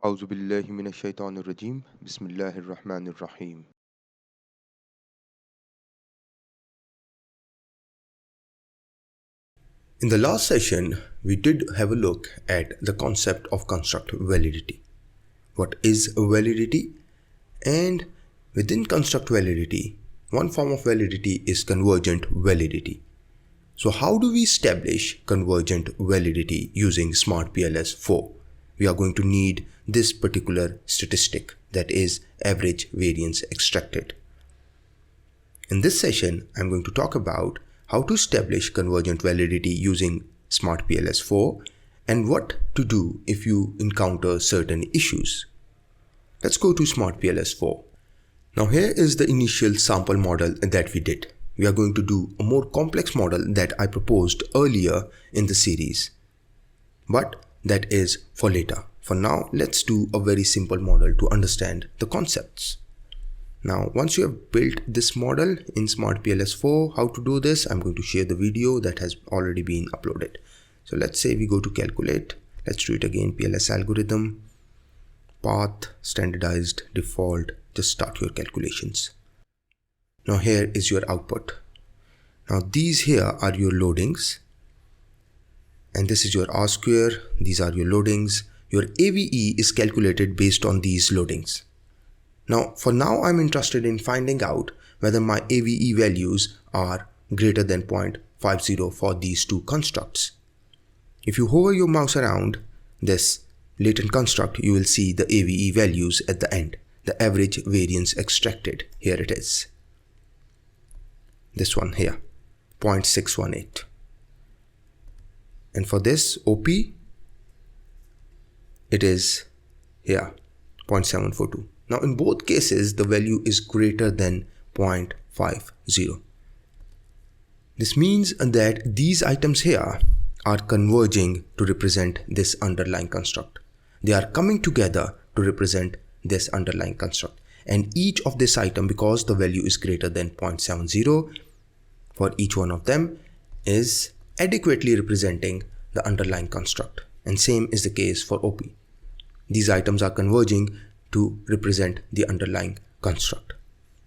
أعوذ بالله من الشيطان الرجيم بسم الله الرحمن الرحيم. In the last session, we did have a look at the concept of construct validity. What is validity? And within construct validity, one form of validity is convergent validity. So how do we establish convergent validity using smartpls 4? We are going to need this particular statistic, that is average variance extracted. In this session, I'm going to talk about how to establish convergent validity using smartpls 4 and what to do if you encounter certain issues. Let's go to smartpls 4. Now here is the initial sample model that we did. We are going to do a more complex model that I proposed earlier in the series, but that is for later. For now, let's do a very simple model to understand the concepts. Now, once you have built this model in smartpls 4, how to do this, I'm going to share the video that has already been uploaded. So let's say we go to calculate. Let's do it again. PLS algorithm, path, standardized, default. Just start your calculations. Now here is your output. Now these here are your loadings. And this is your R square. These are your loadings. Your AVE is calculated based on these loadings. Now, for now, I'm interested in finding out whether my AVE values are greater than 0.50 for these two constructs. If you hover your mouse around this latent construct, you will see the AVE values at the end, the average variance extracted. Here it is. This one here, 0.618. And for this OP, it is here, 0.742. Now in both cases, the value is greater than 0.50. This means that these items here are converging to represent this underlying construct. They are coming together to represent this underlying construct. And each of this item, because the value is greater than 0.70 for each one of them, is adequately representing the underlying construct. And same is the case for OP. These items are converging to represent the underlying construct.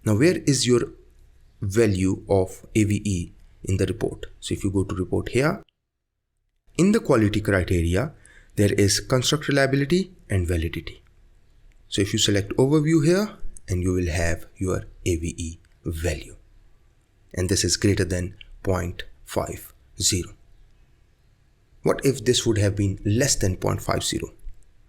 Now where is your value of AVE in the report? So if you go to report here, in the quality criteria, there is construct reliability and validity. So if you select overview here, and you will have your AVE value. And this is greater than 0.50. What if this would have been less than 0.50?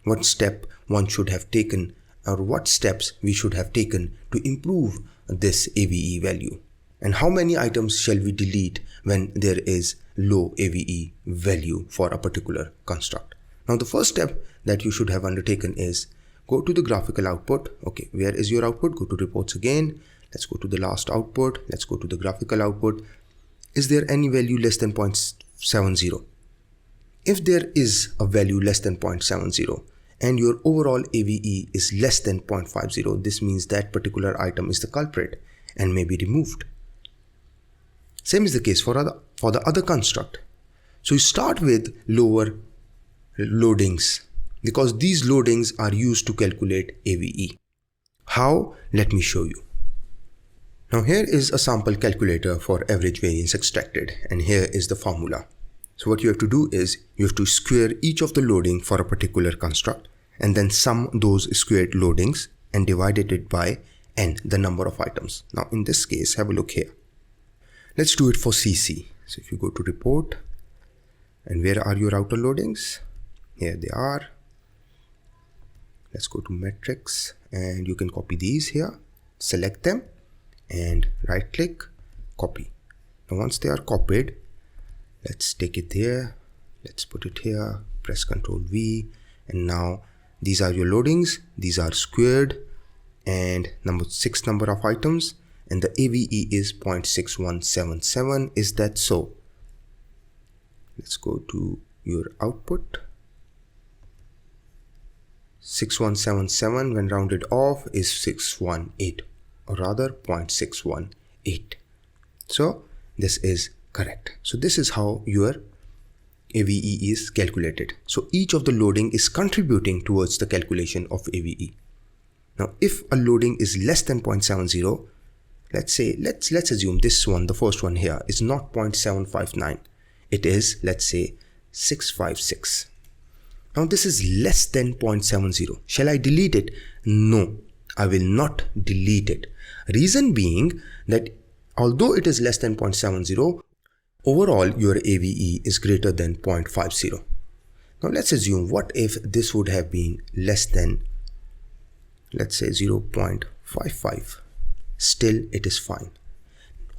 What step one should have taken, or what steps we should have taken to improve this AVE value? And how many items shall we delete when there is low AVE value for a particular construct? Now the first step that you should have undertaken is go to the graphical output. Okay, where is your output? Go to reports again. Let's go to the last output. Let's go to the graphical output. Is there any value less than 0.70? If there is a value less than 0.70, and your overall AVE is less than 0.50, this means that particular item is the culprit and may be removed. Same is the case for the other construct. So you start with lower loadings, because these loadings are used to calculate AVE. How? Let me show you. Now here is a sample calculator for average variance extracted, and here is the formula. So what you have to do is you have to square each of the loading for a particular construct and then sum those squared loadings and divide it by n, the number of items. Now in this case, have a look here. Let's do it for CC. So if you go to report, and where are your outer loadings? Here they are. Let's go to metrics, and you can copy these here, select them and right click, copy. Now once they are copied, let's take it there, let's put it here, press Ctrl V, and now these are your loadings. These are squared and six number of items, and the AVE is 0.6177. Is that so? Let's go to your output. 6177 when rounded off is 618, or rather 0.618. So this is correct. So this is how your AVE is calculated. So each of the loading is contributing towards the calculation of AVE. Now if a loading is less than 0.70, let's assume this one, the first one here, is not 0.759. It is, let's say, 656. Now this is less than 0.70. Shall I delete it? No, I will not delete it. Reason being that although it is less than 0.70, overall your AVE is greater than 0.50. Now let's assume, what if this would have been less than, let's say, 0.55. Still it is fine.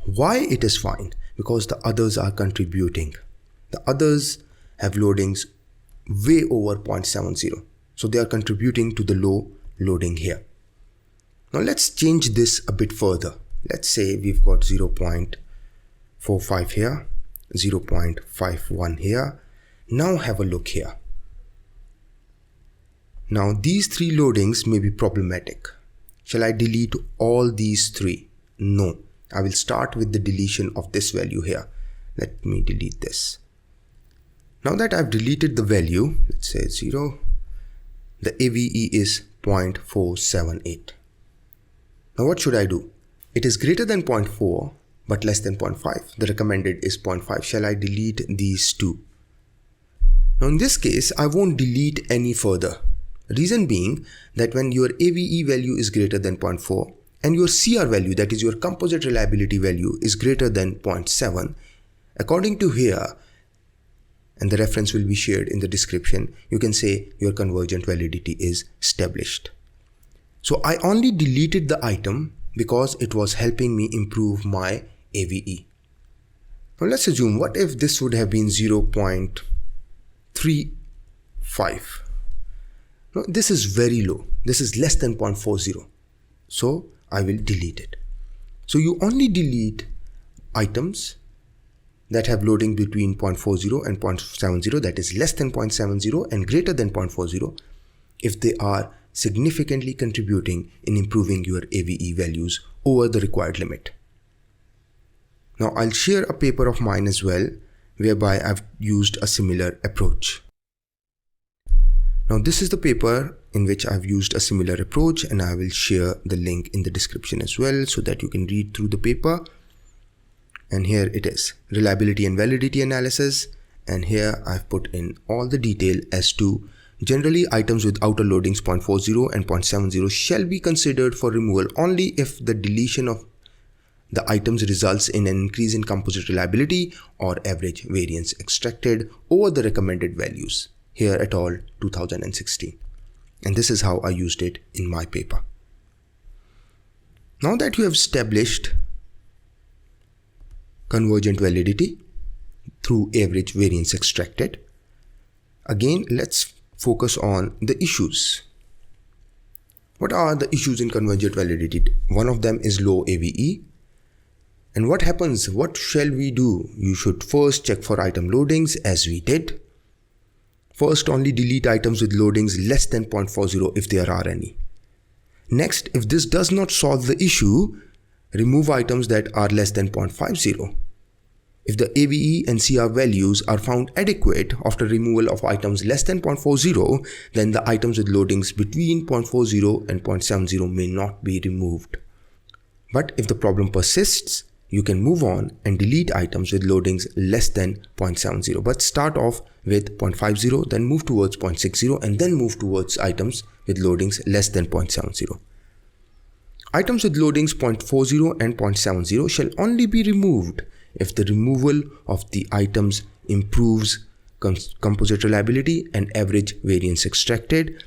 Why it is fine? Because the others are contributing. The others have loadings way over 0.70. So they are contributing to the low loading here. Now let's change this a bit further. Let's say we've got 0.45 here, 0.51 here. Now have a look here. Now these three loadings may be problematic. Shall I delete all these three? No. I will start with the deletion of this value here. Let me delete this. Now that I've deleted the value, let's say 0, the AVE is 0.478. Now what should I do? It is greater than 0.4 but less than 0.5. The recommended is 0.5. Shall I delete these two? Now in this case, I won't delete any further. Reason being that when your AVE value is greater than 0.4 and your CR value, that is your composite reliability value, is greater than 0.7, according to here, and the reference will be shared in the description, you can say your convergent validity is established. So I only deleted the item because it was helping me improve my AVE. Now let's assume, what if this would have been 0.35? Now this is very low. This is less than 0.40. So I will delete it. So you only delete items that have loading between 0.40 and 0.70, that is less than 0.70 and greater than 0.40, if they are significantly contributing in improving your AVE values over the required limit. Now I'll share a paper of mine as well, whereby I've used a similar approach. Now this is the paper in which I've used a similar approach, and I will share the link in the description as well so that you can read through the paper. And here it is, reliability and validity analysis, and here I've put in all the detail as to generally items with outer loadings 0.40 and 0.70 shall be considered for removal only if the deletion of the items results in an increase in composite reliability or average variance extracted over the recommended values. Here et al. 2016. And this is how I used it in my paper. Now that you have established convergent validity through average variance extracted, again let's focus on the issues. What are the issues in convergent validity? One of them is low AVE. And what happens? What shall we do? You should first check for item loadings, as we did. First, only delete items with loadings less than 0.40 if there are any. Next, if this does not solve the issue, remove items that are less than 0.50. If the AVE and CR values are found adequate after removal of items less than 0.40, then the items with loadings between 0.40 and 0.70 may not be removed. But if the problem persists, you can move on and delete items with loadings less than 0.70, but start off with 0.50, then move towards 0.60, and then move towards items with loadings less than 0.70. Items with loadings 0.40 and 0.70 shall only be removed if the removal of the items improves composite reliability and average variance extracted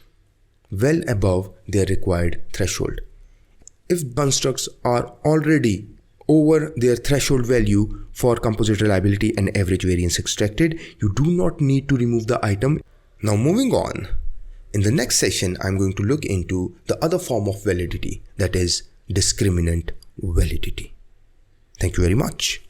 well above their required threshold. If constructs are already over their threshold value for composite reliability and average variance extracted, you do not need to remove the item. Now moving on, in the next session, I'm going to look into the other form of validity, that is discriminant validity. Thank you very much.